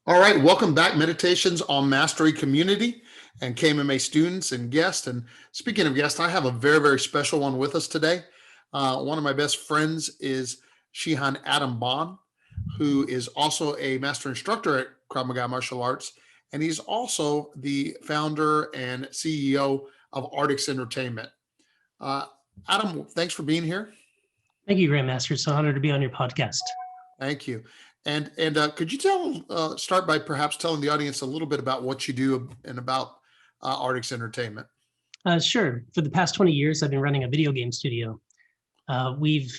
All right, welcome back, Meditations on Mastery community and KMMA students and guests. And speaking of guests, I have a very, very special one with us today. One of my best friends is Shihan Adam Bohn, who is also a master instructor at Krav Maga Martial Arts. And he's also the founder and CEO of Artix Entertainment. Uh, Adam, thanks for being here. Thank you, Grandmaster. It's an honor to be on your podcast. Thank you. And could you start by perhaps telling the audience a little bit about what you do and about Artix Entertainment? Sure. For the past 20 years, I've been running a video game studio. We've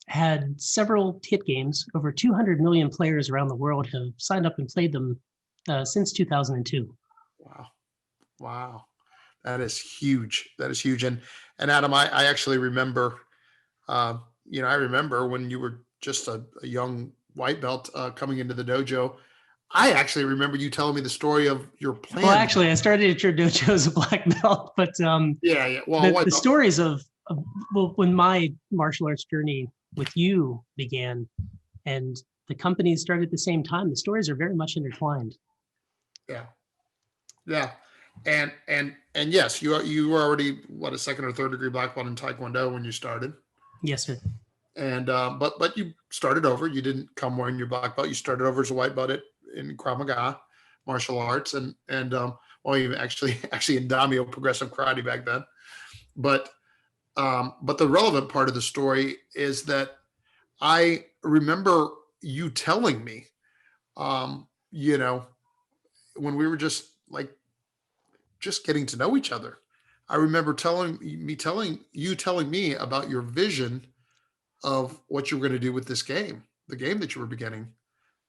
had several hit games. Over 200 million players around the world have signed up and played them since 2002. Wow. That is huge. And Adam, I actually remember, I remember when you were just a young white belt coming into the dojo. I actually remember you telling me the story of your plan. Well, actually, I started at your dojo as a black belt, but yeah. Well, the stories of when my martial arts journey with you began, and the companies started at the same time, the stories are very much intertwined. Yeah. And yes, you were already a second or third degree black belt in Taekwondo when you started. Yes, sir. And but you started over. You didn't come wearing your black belt. You started over as a white belt in Krav Maga martial arts, and even actually in Damio progressive karate back then. But the relevant part of the story is that I remember you telling me, when we were just getting to know each other. I remember telling me about your vision of what you were going to do with this game, the game that you were beginning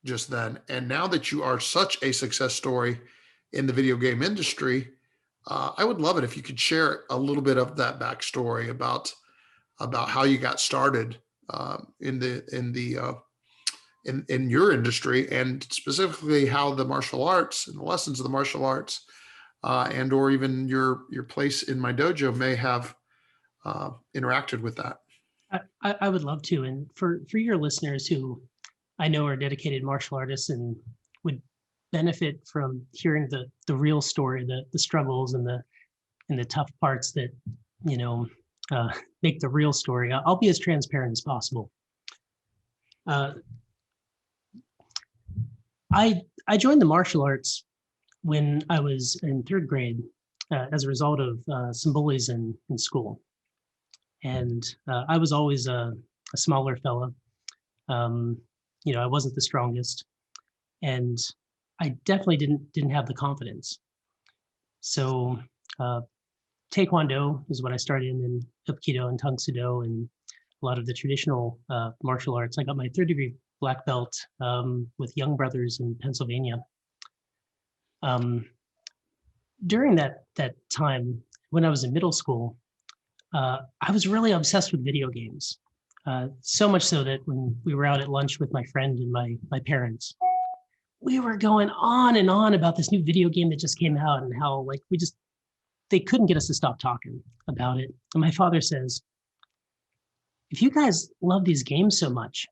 just then. And now that you are such a success story in the video game industry, I would love it if you could share a little bit of that backstory about how you got started in your industry, and specifically how the martial arts and the lessons of the martial arts and or even your place in my dojo may have interacted with that. I would love to. And for your listeners who I know are dedicated martial artists and would benefit from hearing the real story, the struggles and the tough parts that, make the real story, I'll be as transparent as possible. I joined the martial arts when I was in third grade as a result of some bullies in school. And I was always a smaller fella. I wasn't the strongest, and I definitely didn't have the confidence. So Taekwondo is what I started in, and Hapkido and Tang Soo Do and a lot of the traditional martial arts. I got my third degree black belt with Young Brothers in Pennsylvania. During that time, when I was in middle school, I was really obsessed with video games. So much so that when we were out at lunch with my friend and my parents, we were going on and on about this new video game that just came out and how they couldn't get us to stop talking about it. And my father says, if you guys love these games so much,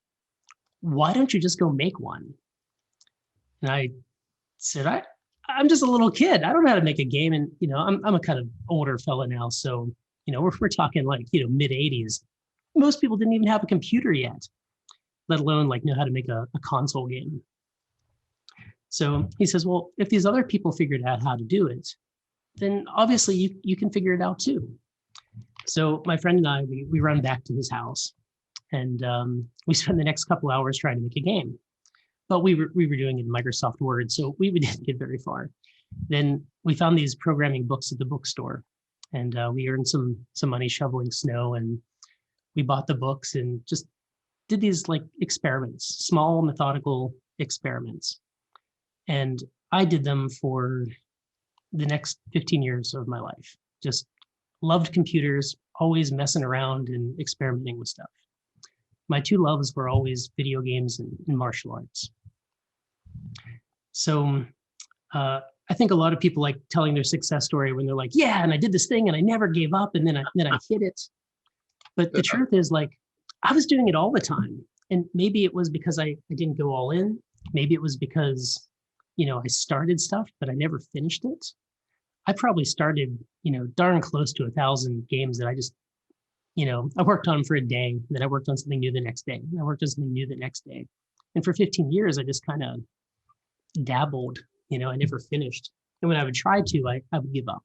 why don't you just go make one? And I said, I'm just a little kid. I don't know how to make a game. And, I'm a kind of older fella now. So, we're talking mid 80s. Most people didn't even have a computer yet, let alone know how to make a console game. So he says, well, if these other people figured out how to do it, then obviously you can figure it out too. So my friend and I, we run back to his house, and we spend the next couple hours trying to make a game. But we were doing it in Microsoft Word, so we didn't get very far. Then we found these programming books at the bookstore, and we earned some money shoveling snow, and we bought the books and just did these experiments, small methodical experiments. And I did them for the next 15 years of my life. Just loved computers, always messing around and experimenting with stuff. My two loves were always video games and martial arts. So I think a lot of people like telling their success story when they're like, yeah, and I did this thing and I never gave up, and then I hit it. But the truth is, I was doing it all the time. And maybe it was because I didn't go all in. Maybe it was because I started stuff, but I never finished it. I probably started, darn close to 1,000 games that I just, I worked on for a day, then I worked on something new the next day, and I worked on something new the next day. And for 15 years, I just kind of dabbled, I never finished. And when I would try to, I would give up.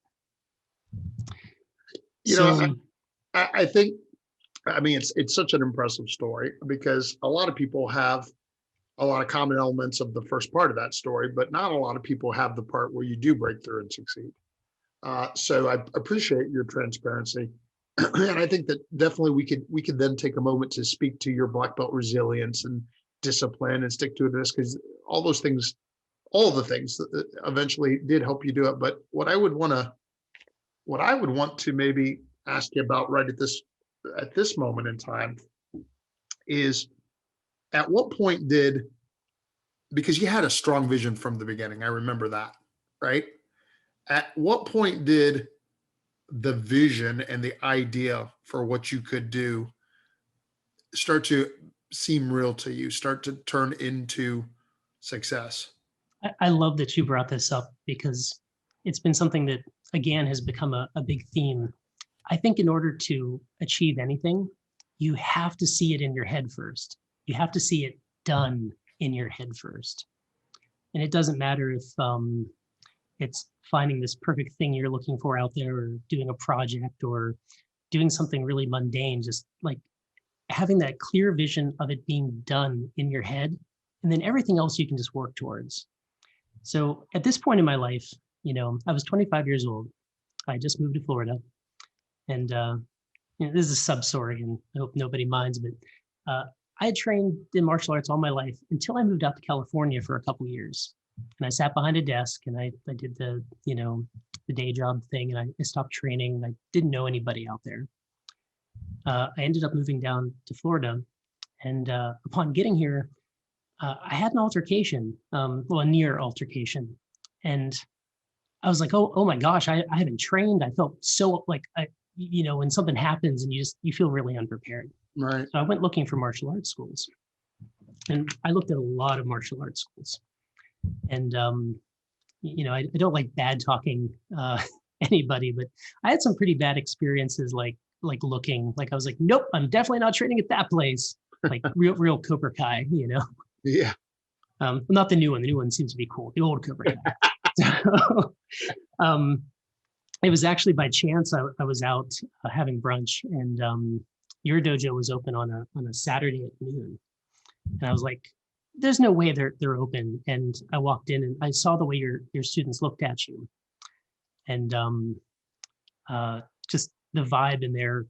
You know, I think, I mean, it's such an impressive story because a lot of people have a lot of common elements of the first part of that story, but not a lot of people have the part where you do break through and succeed. So I appreciate your transparency. And I think that definitely we could then take a moment to speak to your black belt resilience and discipline and stick to this, because all the things that eventually did help you do it. But what I would want to maybe ask you about right at this moment in time is, at what point because you had a strong vision from the beginning, I remember that, right? At what point did the vision and the idea for what you could do start to seem real to you, start to turn into success? I love that you brought this up because it's been something that, again, has become a big theme. I think in order to achieve anything, you have to see it in your head first. You have to see it done in your head first. And it doesn't matter if it's finding this perfect thing you're looking for out there, or doing a project, or doing something really mundane, just like having that clear vision of it being done in your head, and then everything else you can just work towards. So at this point in my life, I was 25 years old. I just moved to Florida, and this is a sub story, and I hope nobody minds, but I had trained in martial arts all my life until I moved out to California for a couple of years. And I sat behind a desk and I did the day job thing, and I stopped training. I didn't know anybody out there. I ended up moving down to Florida, and upon getting here, I had an altercation, a near altercation. And I was like, oh my gosh, I haven't trained. I felt so like, when something happens and you feel really unprepared. Right. So I went looking for martial arts schools, and I looked at a lot of martial arts schools. And, I don't like bad talking anybody, but I had some pretty bad experiences, like looking, like I was like, nope, I'm definitely not training at that place. Like real Cobra Kai, Yeah. Not the new one. The new one seems to be cool. The old Cobra Kai. So, it was actually by chance I was out having brunch, and your dojo was open on a Saturday at noon, and I was like, "There's no way they're open." And I walked in and I saw the way your students looked at you, and just the vibe in there,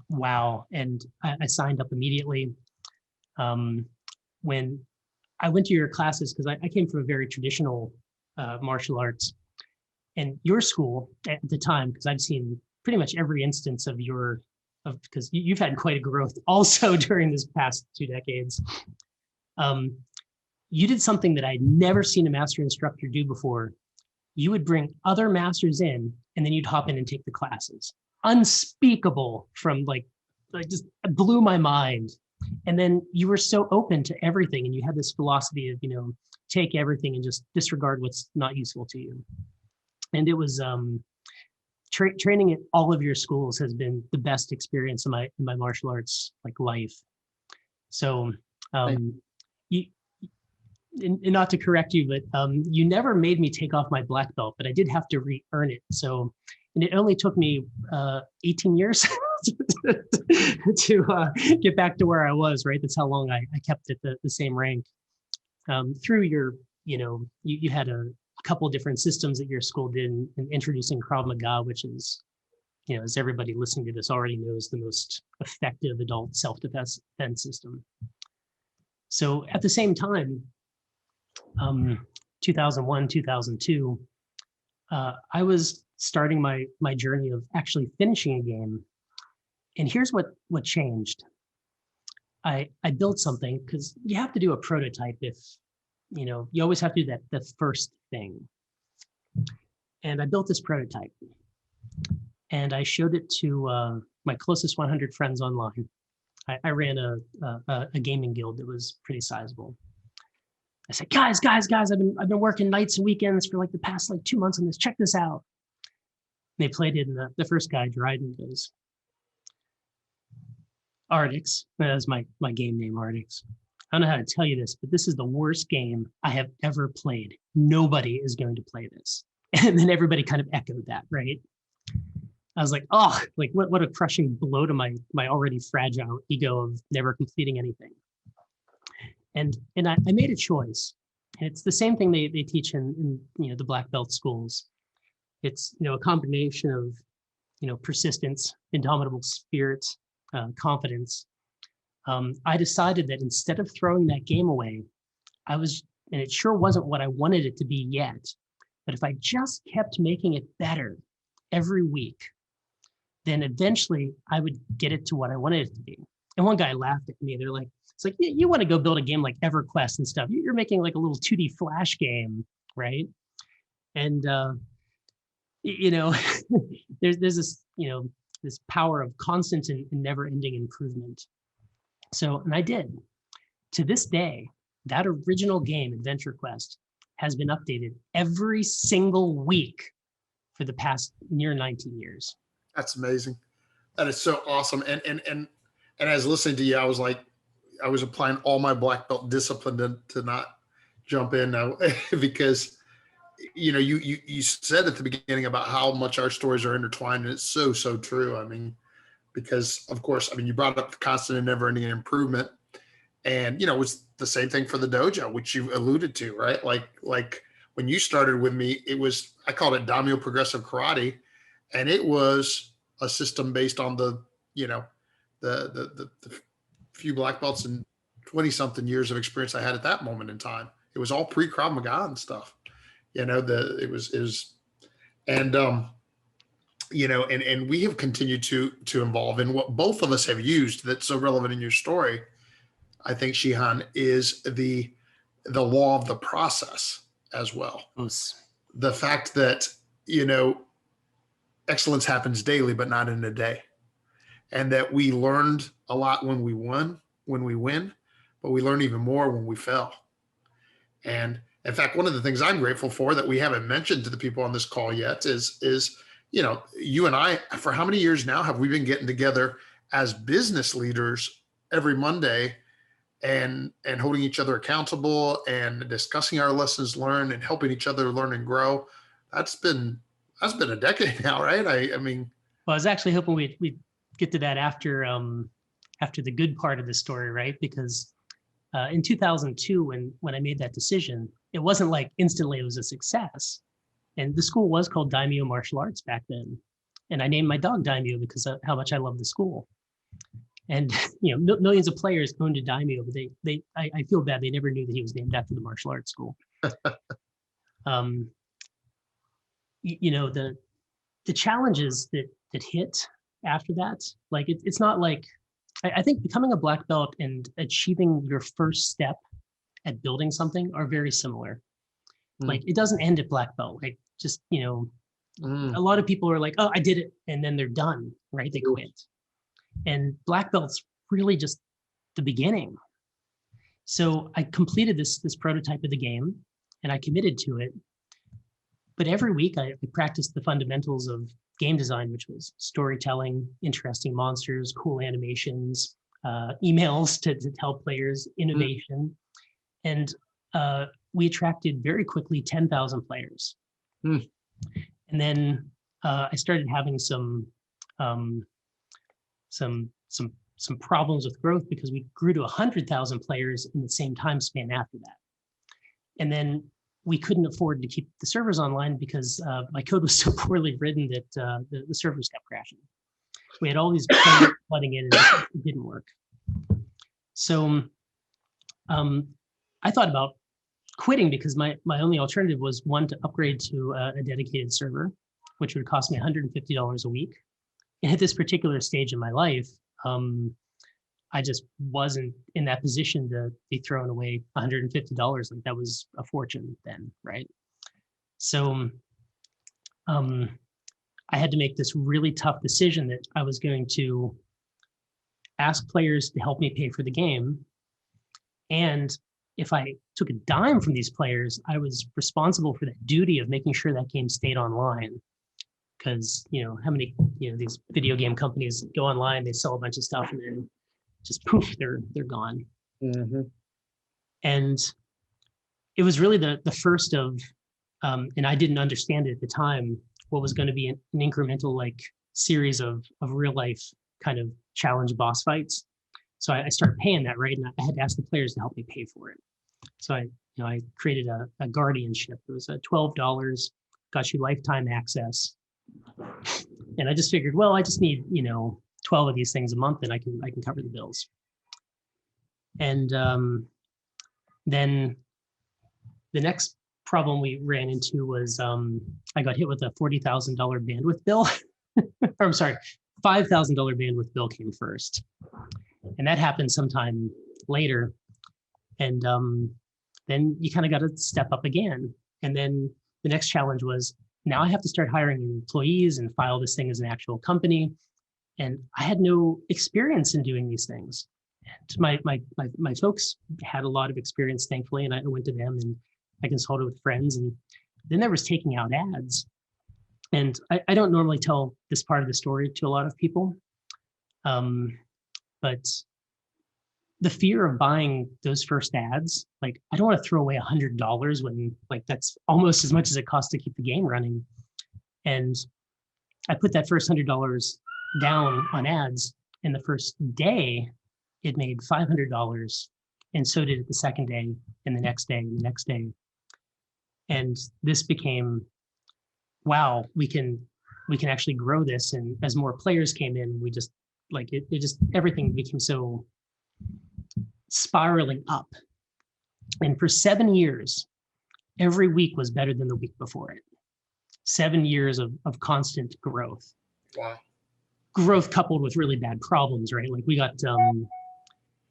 wow! And I signed up immediately. When I went to your classes, because I came from a very traditional martial arts. And your school at the time, because I've seen pretty much every instance of because you've had quite a growth also during this past 2 decades. You did something that I'd never seen a master instructor do before. You would bring other masters in, and then you'd hop in and take the classes. Unspeakable, from like just blew my mind. And then you were so open to everything, and you had this philosophy of, take everything and just disregard what's not useful to you. And it was training at all of your schools has been the best experience in my martial arts life. So you, and not to correct you, but you never made me take off my black belt, but I did have to re-earn it. So, and it only took me 18 years to get back to where I was. Right, that's how long I kept at the same rank. Through your, you had a couple of different systems that your school did in introducing Krav Maga, which is, as everybody listening to this already knows, the most effective adult self-defense system. So at the same time, 2001, 2002, I was starting my journey of actually finishing a game. And here's what changed. I built something, because you have to do a prototype if, you always have to do the first thing. And I built this prototype, and I showed it to my closest 100 friends online. I ran a gaming guild that was pretty sizable. I said, guys, I've been working nights and weekends for like the past like 2 months on this. Check this out. And they played it, and the first guy, Dryden, goes, Artix. That's my game name, Artix. I don't know how to tell you this, but this is the worst game I have ever played. Nobody is going to play this. And then everybody kind of echoed that, right? I was like, oh, like what a crushing blow to my already fragile ego of never completing anything. And I made a choice. And it's the same thing they teach in the black belt schools. It's a combination of persistence, indomitable spirit, confidence. I decided that instead of throwing that game away, and it sure wasn't what I wanted it to be yet, but if I just kept making it better every week, then eventually I would get it to what I wanted it to be. And one guy laughed at me. They're like, it's like, you want to go build a game like EverQuest and stuff. You're making like a little 2D Flash game, right? And, there's this, this power of constant and never-ending improvement. So, and I did. To this day, that original game, Adventure Quest, has been updated every single week for the past near 19 years. That's amazing. That is so awesome. And as listening to you, I was like, I was applying all my black belt discipline to not jump in now because you said at the beginning about how much our stories are intertwined, and it's so true. I mean, because of course, you brought up the constant and never ending improvement, and it was the same thing for the dojo, which you alluded to, right? Like when you started with me, I called it Daimyo Progressive Karate, and it was a system based on the few black belts and 20 something years of experience I had at that moment in time. It was all pre Krav Maga and stuff. And we have continued to evolve. And what both of us have used that's so relevant in your story, I think, Shihan, is the law of the process as well. Yes. The fact that, excellence happens daily, but not in a day. And that we learned a lot when we win, but we learn even more when we fail. And in fact, one of the things I'm grateful for that we haven't mentioned to the people on this call yet is you and I, for how many years now have we been getting together as business leaders every Monday and holding each other accountable and discussing our lessons learned and helping each other learn and grow? That's been a decade now, right? I mean, well, I was actually hoping we'd get to that after the good part of the story, right? Because in 2002, when I made that decision, it wasn't like instantly it was a success. And the school was called Daimyo Martial Arts back then. And I named my dog Daimyo because of how much I love the school. And millions of players owned a Daimyo, but I feel bad they never knew that he was named after the martial arts school. The challenges that hit after that, like it's not like, I think becoming a black belt and achieving your first step at building something are very similar. Like it doesn't end at black belt. Like just, a lot of people are like, oh, I did it. And then they're done, right? They quit. And black belt's really just the beginning. So I completed this prototype of the game and I committed to it. But every week I practiced the fundamentals of game design, which was storytelling, interesting monsters, cool animations, emails to tell players, innovation. And we attracted very quickly 10,000 players. And then I started having some problems with growth because we grew to 100,000 players in the same time span after that. And then we couldn't afford to keep the servers online because my code was so poorly written that the servers kept crashing. We had all these players flooding in and it didn't work. So I thought about quitting because my only alternative was one, to upgrade to a dedicated server, which would cost me $150 a week. And at this particular stage in my life, I just wasn't in that position to be throwing away $150. Like that was a fortune then, right? So I had to make this really tough decision that I was going to ask players to help me pay for the game and if I took a dime from these players, I was responsible for that duty of making sure that game stayed online. Because, how many, these video game companies go online, they sell a bunch of stuff, and then just poof, they're gone. Mm-hmm. And it was really the first of, and I didn't understand it at the time, what was going to be an incremental like series of real life kind of challenge boss fights. So I started paying that, right? And I had to ask the players to help me pay for it. So I created a guardianship. It was $12, got you lifetime access. And I just figured, well, I just need, 12 of these things a month, and I can cover the bills. And then the next problem we ran into was I got hit with a $40,000 bandwidth bill. Or I'm sorry, $5,000 bandwidth bill came first. And that happened sometime later. And then you kind of got to step up again. And then the next challenge was, now I have to start hiring employees and file this thing as an actual company. And I had no experience in doing these things. And my folks had a lot of experience, thankfully, and I went to them and I consulted with friends. And then there was taking out ads. And I don't normally tell this part of the story to a lot of people, but the fear of buying those first ads, like, I don't want to throw away $100 when, like, that's almost as much as it costs to keep the game running. And I put that first $100 down on ads, and the first day it made $500, and so did it the second day, and the next day, and the next day. And this became, wow, we can actually grow this. And as more players came in, we just, like, it just, everything became so spiraling up. And for 7 years, every week was better than the week before it. 7 years of constant growth. Wow. Growth coupled with really bad problems, right? Like, we got,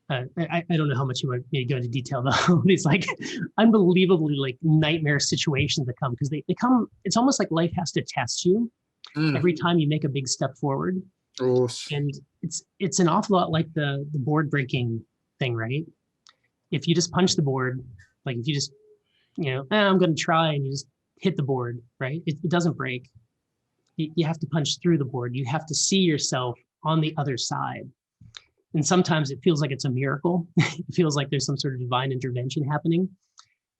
I don't know how much you want me to go into detail, though. These like unbelievably like nightmare situations that come, because they come, it's almost like life has to test you every time you make a big step forward. And it's an awful lot like the board breaking thing, right? If you just punch the board, like if you just, I'm going to try, and you just hit the board, right? It doesn't break. You have to punch through the board. You have to see yourself on the other side. And sometimes it feels like it's a miracle. It feels like there's some sort of divine intervention happening.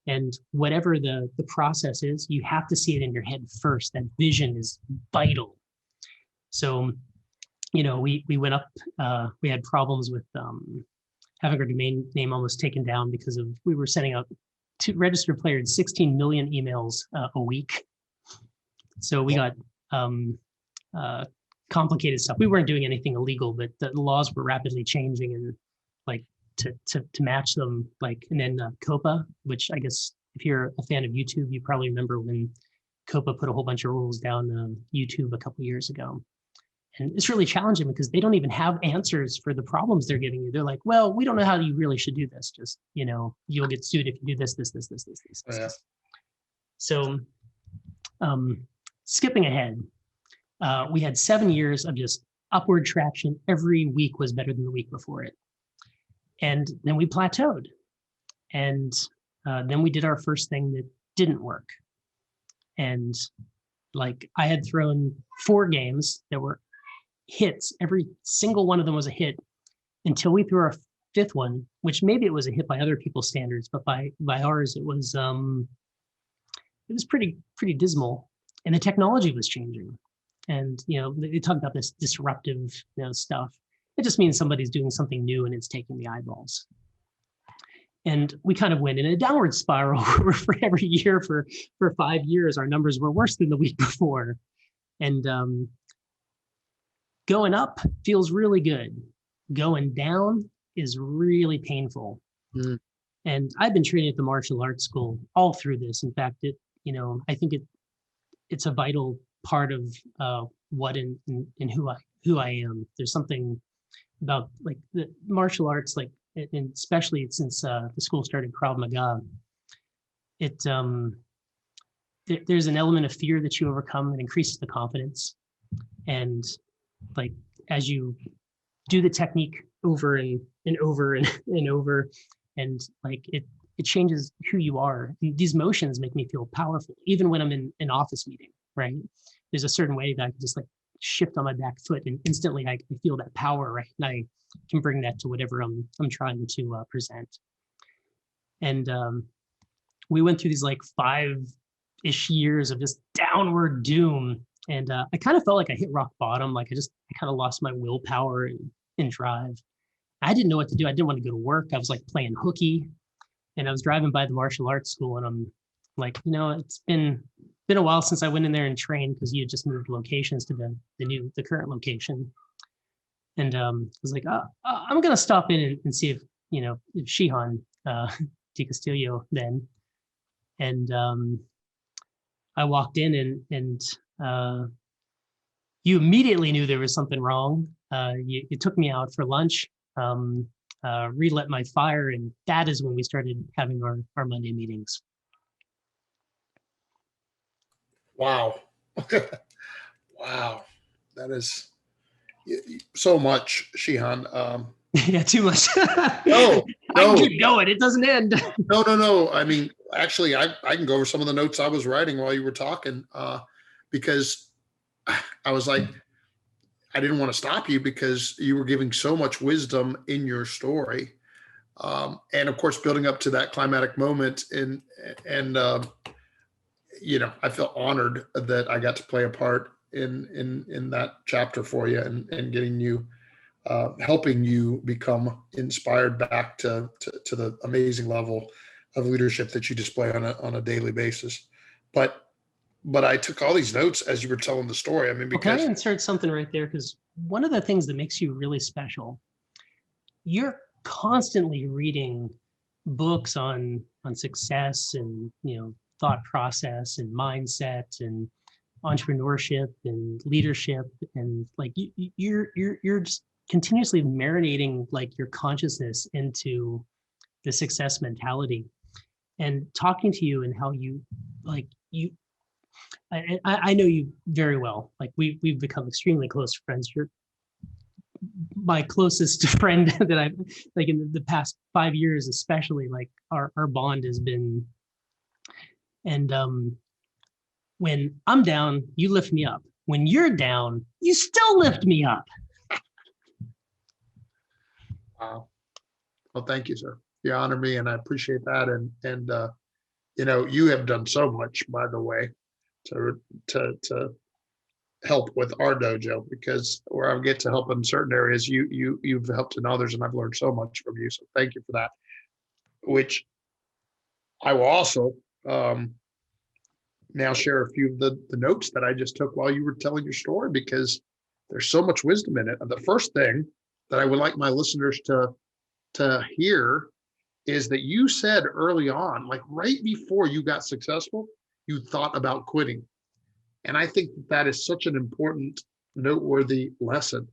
And whatever the process is, you have to see it in your head first. That vision is vital. So, we went up, we had problems with having our domain name almost taken down because of, we were sending out to registered players 16 million emails a week. So we got complicated stuff. We weren't doing anything illegal, but the laws were rapidly changing, and like to match them, like, and then COPA, which I guess if you're a fan of YouTube, you probably remember when COPA put a whole bunch of rules down YouTube a couple years ago. And it's really challenging because they don't even have answers for the problems they're giving you. They're like, well, we don't know how you really should do this. Just, you'll get sued if you do this. Yeah. So skipping ahead, we had 7 years of just upward traction. Every week was better than the week before it. And then we plateaued. And then we did our first thing that didn't work. And like, I had thrown 4 games that were hits. Every single one of them was a hit until we threw our 5th one, which maybe it was a hit by other people's standards, but by ours, it was pretty dismal. And the technology was changing. And, they talk about this disruptive, stuff. It just means somebody's doing something new and it's taking the eyeballs. And we kind of went in a downward spiral where for every year for 5 years, our numbers were worse than the week before. And going up feels really good. Going down is really painful. And I've been training at the martial arts school all through this. In fact, I think it's a vital part of what and who I am. There's something about like the martial arts, like, and especially since the school started Krav Maga, there's an element of fear that you overcome that increases the confidence. And like, as you do the technique over and over and over, and like it changes who you are. And these motions make me feel powerful, even when I'm in an office meeting, right? There's a certain way that I can just like shift on my back foot and instantly I feel that power, right? And I can bring that to whatever I'm trying to present. And we went through these like 5-ish years of just downward doom. And I kind of felt like I hit rock bottom. Like I kind of lost my willpower and drive. I didn't know what to do. I didn't want to go to work. I was like playing hooky, and I was driving by the martial arts school, and I'm like, it's been a while since I went in there and trained, because you had just moved locations to the current location. And I was like, I'm gonna stop in and see if Shihan, Castillo then. And I walked in, and you immediately knew there was something wrong. You took me out for lunch, relit my fire, and that is when we started having our Monday meetings. Wow. Wow. That is so much, Shihan. Yeah, too much. No. I can keep going. It doesn't end. No. I mean, actually, I can go over some of the notes I was writing while you were talking, because I was like, I didn't want to stop you because you were giving so much wisdom in your story. And of course, building up to that climatic moment, and I feel honored that I got to play a part in that chapter for you, and getting you, helping you become inspired back to the amazing level of leadership that you display on a daily basis. But I took all these notes as you were telling the story. I mean, because can I insert something right there? Because one of the things that makes you really special, you're constantly reading books on success and thought process and mindset and entrepreneurship and leadership, and like you're just continuously marinating like your consciousness into the success mentality. And talking to you and how you like you I know you very well. Like we've become extremely close friends. You're my closest friend that I've, like, in the past 5 years, especially. Like our bond has been. And when I'm down, you lift me up. When you're down, you still lift me up. Wow. Well, thank you, sir. You honor me, and I appreciate that. And you have done so much, by the way, to help with our dojo, because where I get to help in certain areas, you've helped in others, and I've learned so much from you. So thank you for that. Which I will also now share a few of the notes that I just took while you were telling your story, because there's so much wisdom in it. And the first thing that I would like my listeners to hear is that you said early on, like right before you got successful, you thought about quitting. And I think that is such an important, noteworthy lesson,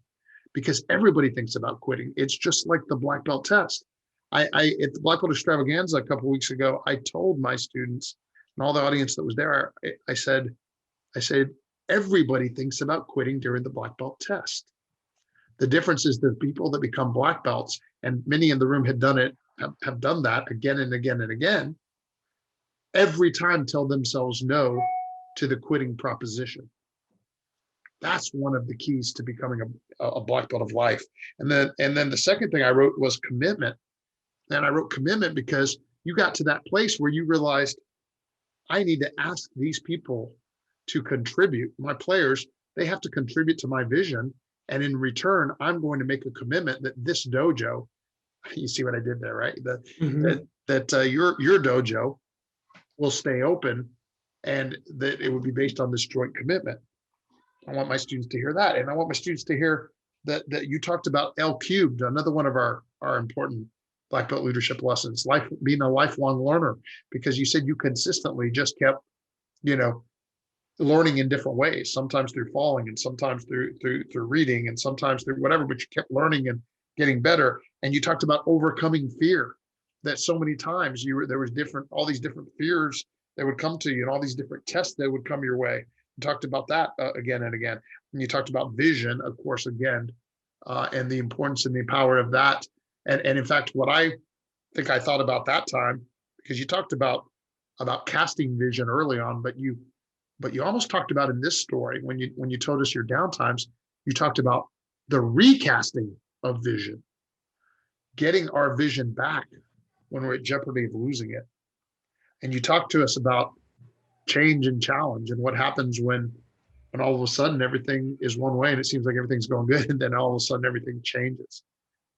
because everybody thinks about quitting. It's just like the black belt test. I at the Black Belt Extravaganza a couple of weeks ago, I told my students and all the audience that was there, I said, everybody thinks about quitting during the black belt test. The difference is the people that become black belts, and many in the room had done it, have done that again and again and again, every time tell themselves no to the quitting proposition. That's one of the keys to becoming a black belt of life. And then the second thing I wrote was commitment. And I wrote commitment because you got to that place where you realized, I need to ask these people to contribute. My players, they have to contribute to my vision. And in return, I'm going to make a commitment that this dojo, you see what I did there, right? That your dojo will stay open, and that it would be based on this joint commitment. I want my students to hear that. And I want my students to hear that you talked about L cubed, another one of our important black belt leadership lessons, being a lifelong learner, because you said you consistently just kept, learning in different ways, sometimes through falling, and sometimes through reading, and sometimes through whatever, but you kept learning and getting better. And you talked about overcoming fear, that so many times there was all these different fears that would come to you, and all these different tests that would come your way. You talked about that again and again. And you talked about vision, of course, again, and the importance and the power of that. And in fact, what I think I thought about that time because you talked about casting vision early on, but you almost talked about in this story when you told us your downtimes, you talked about the recasting of vision, getting our vision back when we're at jeopardy of losing it. And you talked to us about change and challenge and what happens when all of a sudden everything is one way and it seems like everything's going good, and then all of a sudden everything changes,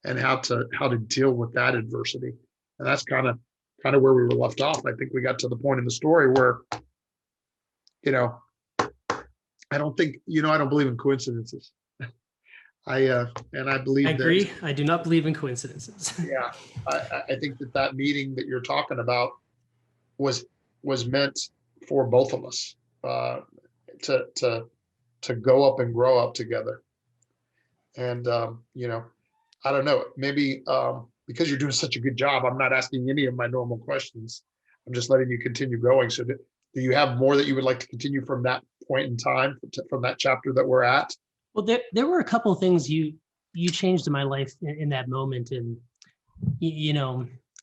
and how to deal with that adversity. And that's kind of where we were left off. I think we got to the point in the story where, I don't believe in coincidences. I believe I agree. I do not believe in coincidences. Yeah, I think that meeting that you're talking about was meant for both of us, to go up and grow up together. And I don't know, maybe because you're doing such a good job, I'm not asking any of my normal questions. I'm just letting you continue going. So do you have more that you would like to continue from that point in time, from that chapter that we're at? Well, there were a couple of things you changed in my life in that moment. And,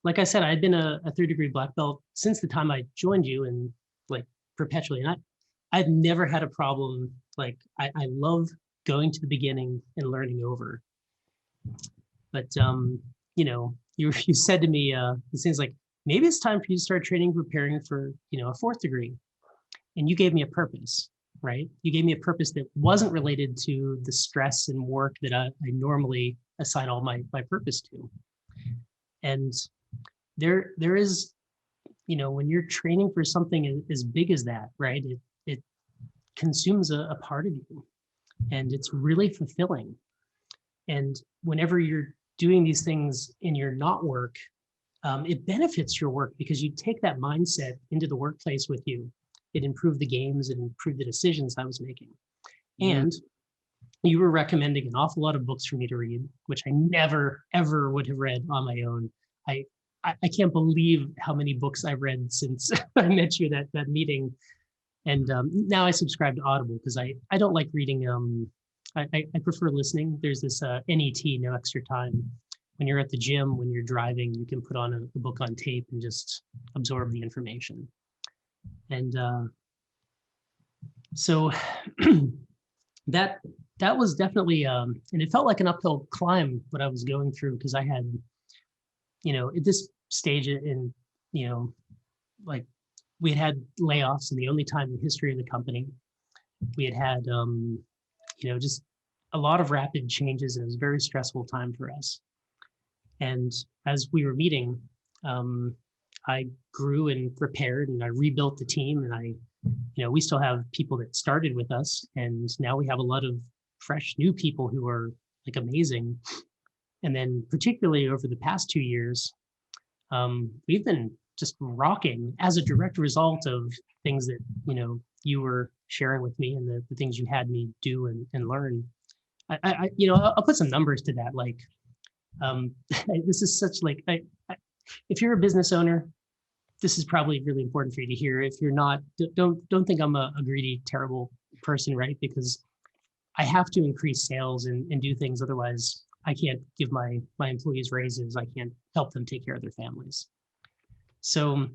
like I said, I'd been a third degree black belt since the time I joined you, and like perpetually. And I've never had a problem. Like I love going to the beginning and learning over. But, you said to me, it seems like maybe it's time for you to start training, preparing for, a fourth degree. And you gave me a purpose. Right? You gave me a purpose that wasn't related to the stress and work that I normally assign all my purpose to. And there is, when you're training for something as big as that, right? It consumes a part of you, and it's really fulfilling. And whenever you're doing these things in your not work, it benefits your work because you take that mindset into the workplace with you. It improved the games and improved the decisions I was making. And you were recommending an awful lot of books for me to read, which I never, ever would have read on my own. I can't believe how many books I've read since I met you at that meeting. And now I subscribe to Audible because I don't like reading. I prefer listening. There's this NET, no extra time. When you're at the gym, when you're driving, you can put on a book on tape and just absorb the information. And so that was definitely, and it felt like an uphill climb what I was going through, because I had, at this stage in, like we had layoffs, and the only time in the history of the company, we had, just a lot of rapid changes, and it was a very stressful time for us. And as we were meeting, I grew and prepared, and I rebuilt the team, and we still have people that started with us, and now we have a lot of fresh new people who are like amazing. And then particularly over the past 2 years, we've been just rocking as a direct result of things that, you were sharing with me, and the things you had me do and learn. I'll put some numbers to that. Like, this is such like, if you're a business owner, this is probably really important for you to hear. If you're not, don't think I'm a greedy, terrible person, right? Because I have to increase sales and do things. Otherwise, I can't give my employees raises. I can't help them take care of their families. So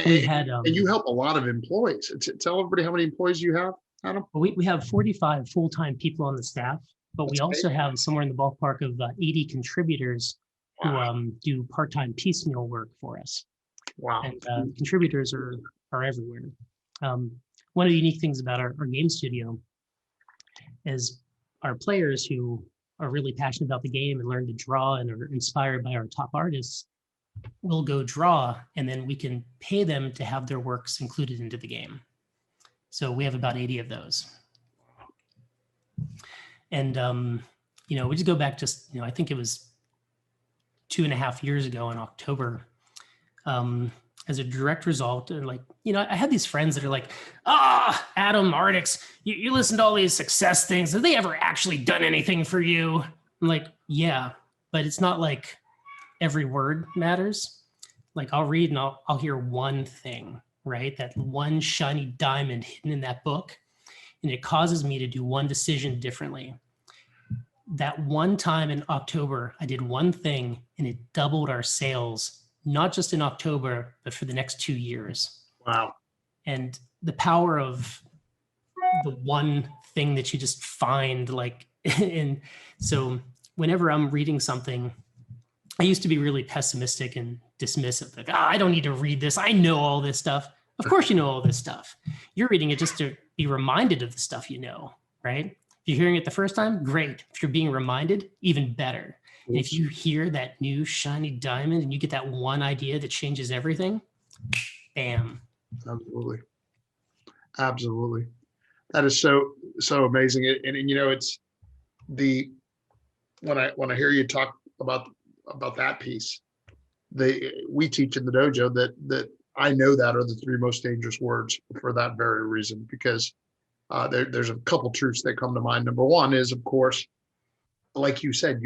we had. And you help a lot of employees. Tell everybody how many employees you have, Adam. We have 45 full-time people on the staff, but That's we also amazing. have somewhere in the ballpark of 80 contributors who do part-time piecemeal work for us. Wow. And contributors are everywhere. One of the unique things about our game studio is our players who are really passionate about the game and learn to draw and are inspired by our top artists will go draw, and then we can pay them to have their works included into the game. So we have about 80 of those. And, we just go back just, I think it was 2.5 years ago in October, as a direct result, like, I had these friends that are like, Adam, Artix, you listen to all these success things. Have they ever actually done anything for you? I'm like, yeah, but it's not like every word matters. Like I'll read and I'll hear one thing, right? That one shiny diamond hidden in that book. And it causes me to do one decision differently. That one time in October, I did one thing and it doubled our sales not just in October, but for the next 2 years. Wow. And the power of the one thing that you just find, like, and so whenever I'm reading something, I used to be really pessimistic and dismissive. Like, I don't need to read this. I know all this stuff. Of course you know all this stuff. You're reading it just to be reminded of the stuff you know, right? If you're hearing it the first time, great. If you're being reminded, even better. And if you hear that new shiny diamond and you get that one idea that changes everything, bam. Absolutely. Absolutely. That is so amazing. And you know, it's when I hear you talk about that piece, we teach in the dojo that I know that are the 3 most dangerous words for that very reason, because there's a couple truths that come to mind. Number one is, of course, like you said,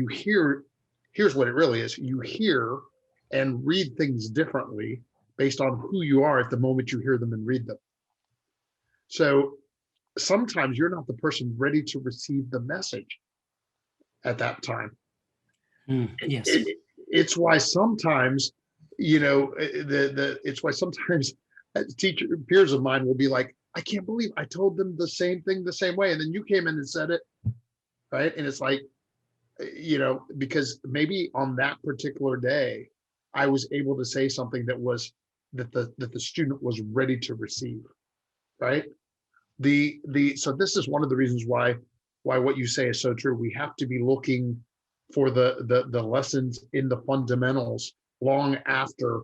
here's what it really is. You hear and read things differently based on who you are at the moment you hear them and read them. So sometimes you're not the person ready to receive the message at that time. Yes. It's why sometimes, you know, it's why sometimes peers of mine will be like, I can't believe I told them the same thing the same way, and then you came in and said it, right? And it's like, you know, because maybe on that particular day, I was able to say something that the student was ready to receive, right? So this is one of the reasons why what you say is so true. We have to be looking for the lessons in the fundamentals long after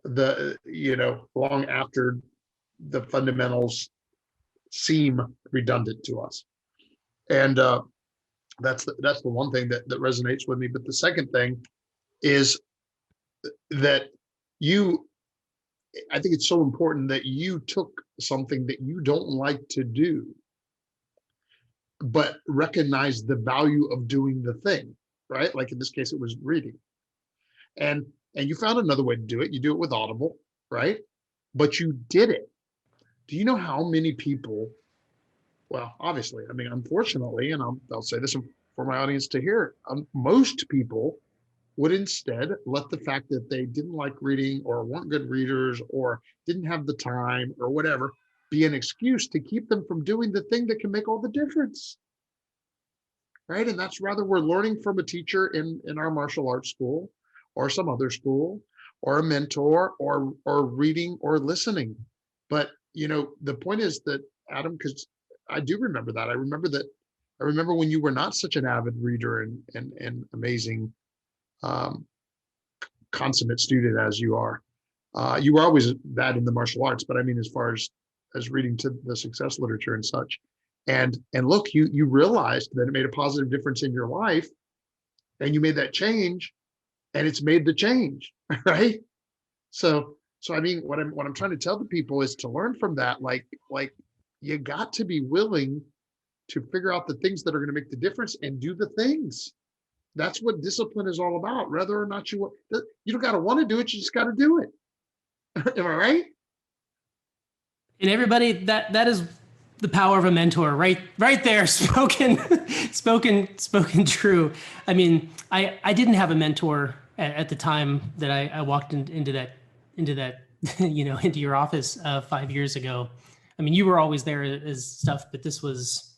the fundamentals seem redundant to us. And that's the one thing that resonates with me. But the second thing is that I think it's so important that you took something that you don't like to do, but recognize the value of doing the thing, right? Like in this case, it was reading. And you found another way to do it. You do it with Audible, right? But you did it. Do you know how many people, well, obviously, I mean, unfortunately, and I'll say this for my audience to hear, most people would instead let the fact that they didn't like reading or weren't good readers or didn't have the time or whatever be an excuse to keep them from doing the thing that can make all the difference, right? And that's rather we're learning from a teacher in our martial arts school or some other school or a mentor or reading or listening. But, you know, the point is that, Adam, because I do remember that. I remember when you were not such an avid reader and amazing consummate student as you are. You were always that in the martial arts, but I mean, as far as reading to the success literature and such. And look, you realized that it made a positive difference in your life, and you made that change, and it's made the change, right? So I mean, what I'm trying to tell the people is to learn from that. Like you got to be willing to figure out the things that are going to make the difference and do the things. That's what discipline is all about. Whether or not you don't got to want to do it, you just got to do it. Am I right? And everybody, that is the power of a mentor, right there, spoken true. I mean, I didn't have a mentor at the time that I walked into that you know, into your office 5 years ago. I mean, you were always there as stuff, but this was,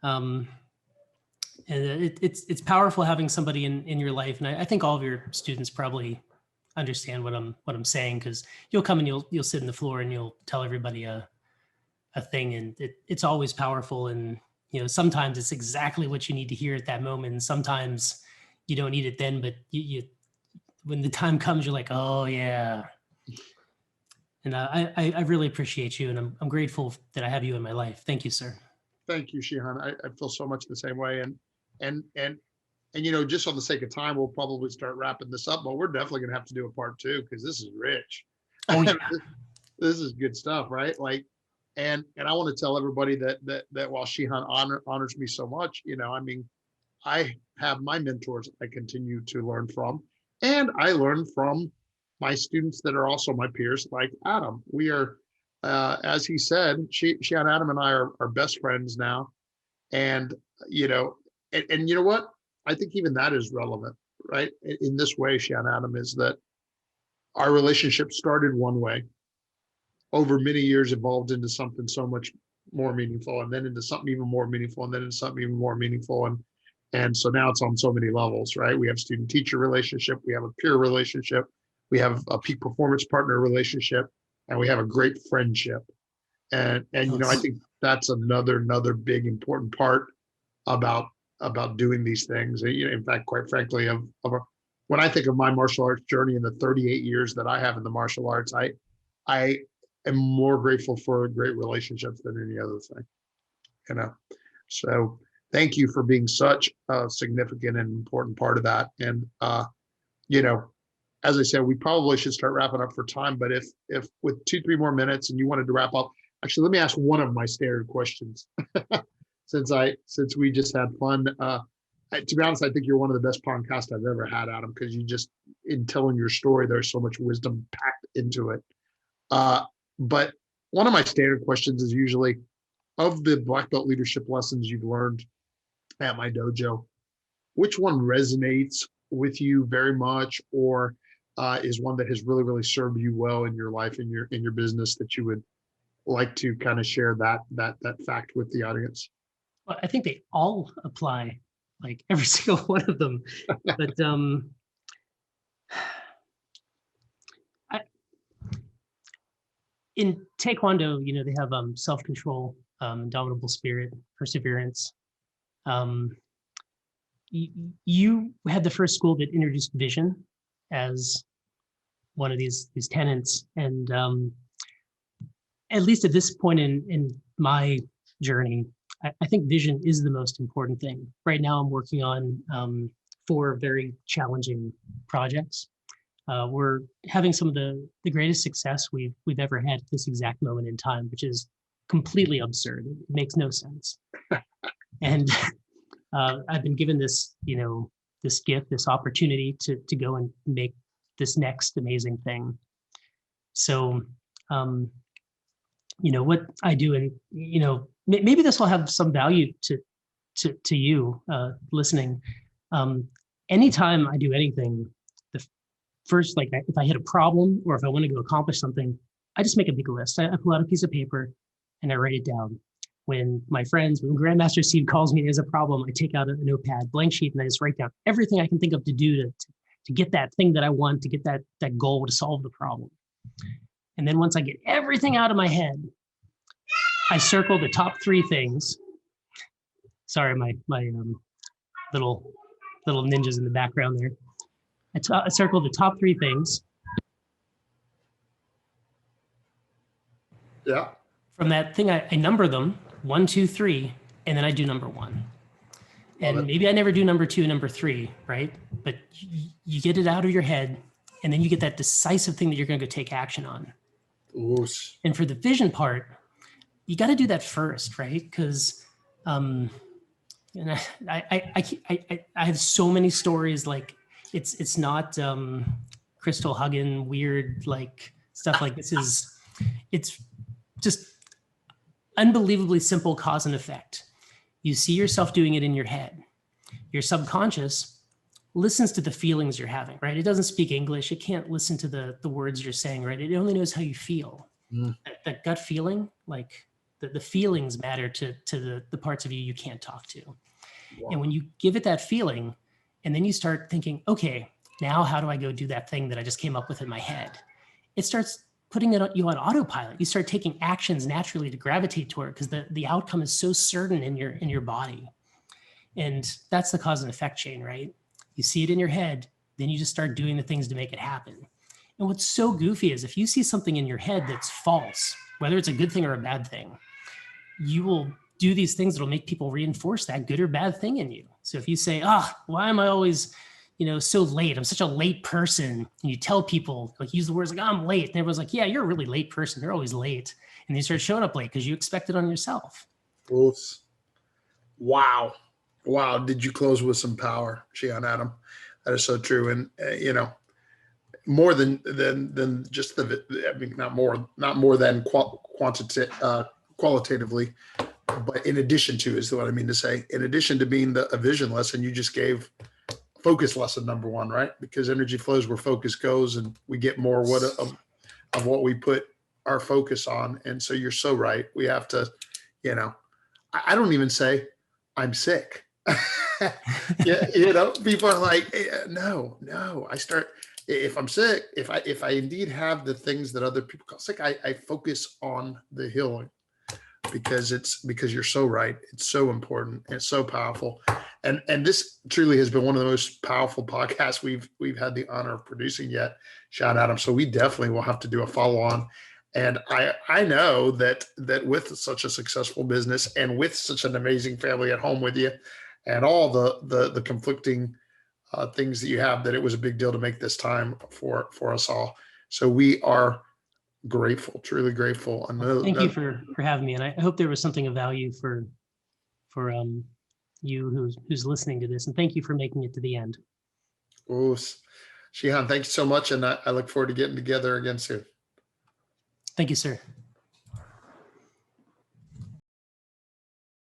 and it's powerful having somebody in your life. And I think all of your students probably understand what I'm saying, because you'll come and you'll sit in the floor and you'll tell everybody a thing, and it's always powerful. And, you know, sometimes it's exactly what you need to hear at that moment. And sometimes you don't need it then, but you when the time comes, you're like, oh yeah. And I really appreciate you, and I'm grateful that I have you in my life. Thank you, sir. Thank you, Shihan. I feel so much the same way. And you know, just on the sake of time, we'll probably start wrapping this up, but we're definitely gonna have to do a part 2, because this is rich. Oh yeah. This is good stuff, right? Like, and I want to tell everybody that while Shihan honors me so much, you know, I mean, I have my mentors I continue to learn from, and I learn from my students that are also my peers, like Adam. We are, as he said, Shihan, Adam, and I are best friends now, and you know, and you know what? I think even that is relevant, right? In this way, Shihan, Adam, is that our relationship started one way, over many years evolved into something so much more meaningful, and then into something even more meaningful, and then into something even more meaningful. And so now it's on so many levels, right? We have student teacher relationship, we have a peer relationship, we have a peak performance partner relationship, and we have a great friendship. And you know, I think that's another big important part about doing these things. You know, in fact, quite frankly, when I think of my martial arts journey in the 38 years that I have in the martial arts, I am more grateful for great relationships than any other thing. You know, so thank you for being such a significant and important part of that. And you know, as I said, we probably should start wrapping up for time. But if with 2-3 more minutes and you wanted to wrap up, actually, let me ask one of my standard questions. since we just had fun. To be honest, I think you're one of the best podcasts I've ever had, Adam, because you just, in telling your story, there's so much wisdom packed into it. But one of my standard questions is usually, of the black belt leadership lessons you've learned at my dojo, which one resonates with you very much, or is one that has really served you well in your life, in your business, that you would like to kind of share that fact with the audience? Well, I think they all apply, like every single one of them. But in Taekwondo, you know, they have self-control, indomitable spirit, perseverance. You had the first school that introduced vision as one of these tenets, and at least at this point in my journey, I think vision is the most important thing. Right now, I'm working on 4 very challenging projects. We're having some of the greatest success we've ever had at this exact moment in time, which is completely absurd. It makes no sense. And I've been given this, you know, this gift, this opportunity to go and make this next amazing thing. So, you know, what I do, and, you know, maybe this will have some value to you listening. Anytime I do anything, the first, like if I hit a problem or if I want to go accomplish something, I just make a big list. I pull out a piece of paper and I write it down. When Grandmaster Steve calls me, there's a problem, I take out a notepad, blank sheet, and I just write down everything I can think of to do to get that thing that I want, to get that goal, to solve the problem. And then once I get everything out of my head, I circle the top 3 things. Sorry, my little ninjas in the background there. I circle the top 3 things. Yeah. From that thing, I number them 1, 2, 3, and then I do number 1. And maybe I never do number 2 and number 3, right? But you get it out of your head, and then you get that decisive thing that you're going to go take action on. Oof. And for the vision part, you got to do that first, right? Because and I have so many stories. Like it's not crystal hugging weird like stuff like this. It's just unbelievably simple cause and effect. You see yourself doing it in your head. Your subconscious listens to the feelings you're having, right? It doesn't speak English. It can't listen to the words you're saying, right? It only knows how you feel. That gut feeling, like the feelings matter to the parts of you can't talk to. Wow. And when you give it that feeling, and then you start thinking, okay, now how do I go do that thing that I just came up with in my head? It starts putting you on autopilot. You start taking actions naturally to gravitate toward it because the outcome is so certain in your body. And that's the cause and effect chain, right? You see it in your head, then you just start doing the things to make it happen. And what's so goofy is if you see something in your head that's false, whether it's a good thing or a bad thing, you will do these things that'll make people reinforce that good or bad thing in you. So if you say, why am I always, so late? I'm such a late person. And you tell people, like, use the words like, I'm late. And everyone's like, yeah, you're a really late person. You're always late. And you start showing up late because you expect it on yourself. Oops. Wow. Did you close with some power, Shihan, Adam? That is so true. And, more than just not more than qualitatively, but in addition to is what I mean to say. In addition to being a vision lesson, you just gave focus lesson number one, right? Because energy flows where focus goes, and we get more of what we put our focus on. And so you're so right. We have to, I don't even say I'm sick. Yeah, people are like, no. If I'm sick, if I indeed have the things that other people call sick, I focus on the healing, because you're so right. It's so important. It's so powerful. And this truly has been one of the most powerful podcasts we've had the honor of producing yet, Sean Adams. So we definitely will have to do a follow on. And I know that with such a successful business and with such an amazing family at home with you, and all the conflicting things that you have, that it was a big deal to make this time for us all. So we are grateful, truly grateful. And thank you for having me. And I hope there was something of value for you who's listening to this. And thank you for making it to the end. Oh, Shihan, thank you so much. And I look forward to getting together again soon. Thank you, sir.